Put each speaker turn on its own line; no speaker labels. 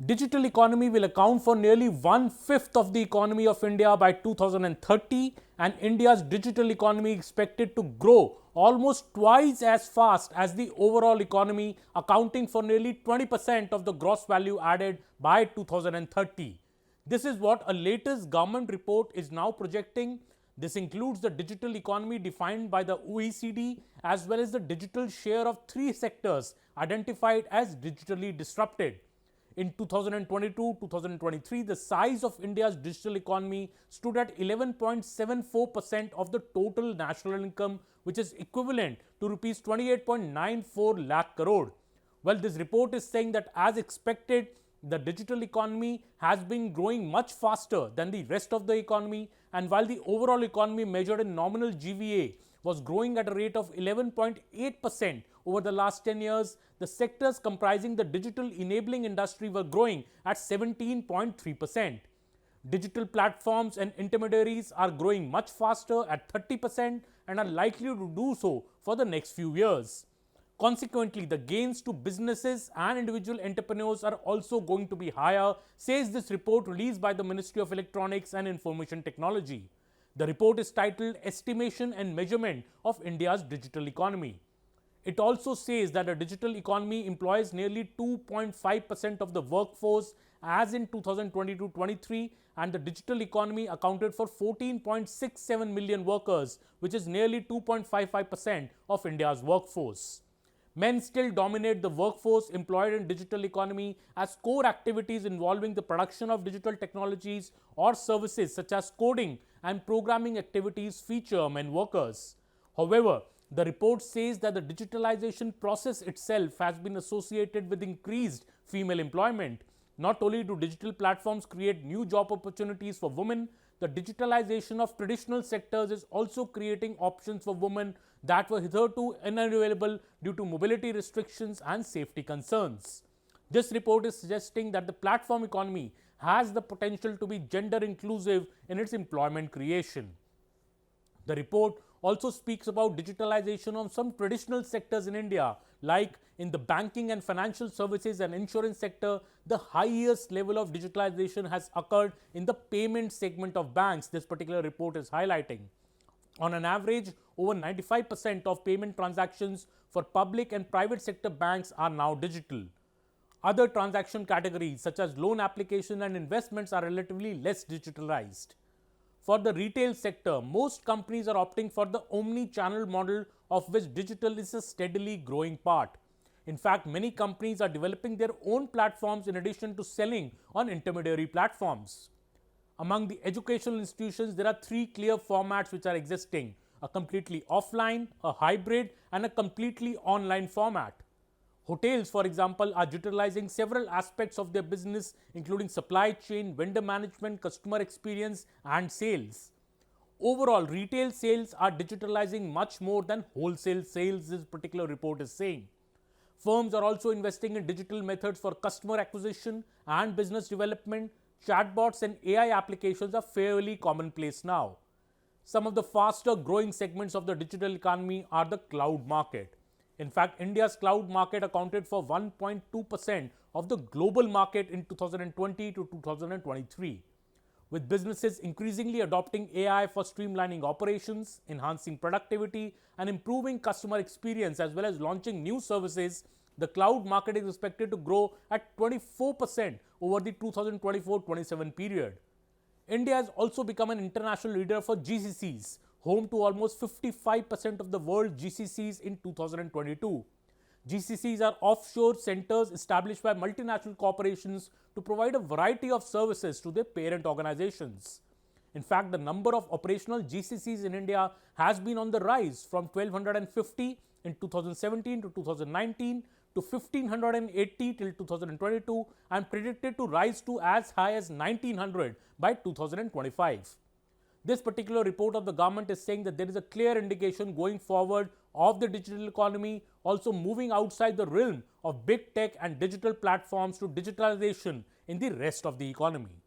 Digital economy will account for nearly 1/5 of the economy of India by 2030, and India's digital economy expected to grow almost twice as fast as the overall economy, accounting for nearly 20% of the gross value added by 2030. This is what a latest government report is now projecting. This includes the digital economy defined by the OECD, as well as the digital share of three sectors identified as digitally disrupted. In 2022-2023, the size of India's digital economy stood at 11.74% of the total national income, which is equivalent to rupees 28.94 lakh crore. Well, this report is saying that as expected, the digital economy has been growing much faster than the rest of the economy, and while the overall economy measured in nominal GVA was growing at a rate of 11.8% over the last 10 years, the sectors comprising the digital enabling industry were growing at 17.3%. Digital platforms and intermediaries are growing much faster at 30% and are likely to do so for the next few years. Consequently, the gains to businesses and individual entrepreneurs are also going to be higher, says this report released by the Ministry of Electronics and Information Technology. The report is titled Estimation and Measurement of India's Digital Economy. It also says that a digital economy employs nearly 2.5% of the workforce as in 2022-23, and the digital economy accounted for 14.67 million workers, which is nearly 2.55% of India's workforce. Men still dominate the workforce employed in digital economy, as core activities involving the production of digital technologies or services such as coding and programming activities feature men workers. However, the report says that the digitalization process itself has been associated with increased female employment. Not only do digital platforms create new job opportunities for women, the digitalization of traditional sectors is also creating options for women that were hitherto unavailable due to mobility restrictions and safety concerns. This report is suggesting that the platform economy has the potential to be gender inclusive in its employment creation. The report also speaks about digitalization of some traditional sectors in India, like in the banking and financial services and insurance sector. The highest level of digitalization has occurred in the payment segment of banks, this particular report is highlighting. On an average, over 95% of payment transactions for public and private sector banks are now digital. Other transaction categories such as loan application and investments are relatively less digitalized. For the retail sector, most companies are opting for the omni-channel model, of which digital is a steadily growing part. In fact, many companies are developing their own platforms in addition to selling on intermediary platforms. Among the educational institutions, there are three clear formats which are existing: a completely offline, a hybrid, and a completely online format. Hotels, for example, are digitalizing several aspects of their business, including supply chain, vendor management, customer experience, and sales. Overall, retail sales are digitalizing much more than wholesale sales, this particular report is saying. Firms are also investing in digital methods for customer acquisition and business development. Chatbots and AI applications are fairly commonplace now. Some of the faster growing segments of the digital economy are the cloud market. In fact, India's cloud market accounted for 1.2% of the global market in 2020 to 2023. With businesses increasingly adopting AI for streamlining operations, enhancing productivity, and improving customer experience, as well as launching new services, the cloud market is expected to grow at 24% over the 2024-27 period. India has also become an international leader for GCCs, home to almost 55% of the world GCCs in 2022. GCCs are offshore centers established by multinational corporations to provide a variety of services to their parent organizations. In fact, the number of operational GCCs in India has been on the rise from 1,250 in 2017 to 2019 to 1,580 till 2022 and predicted to rise to as high as 1,900 by 2025. This particular report of the government is saying that there is a clear indication going forward of the digital economy also moving outside the realm of big tech and digital platforms to digitalization in the rest of the economy.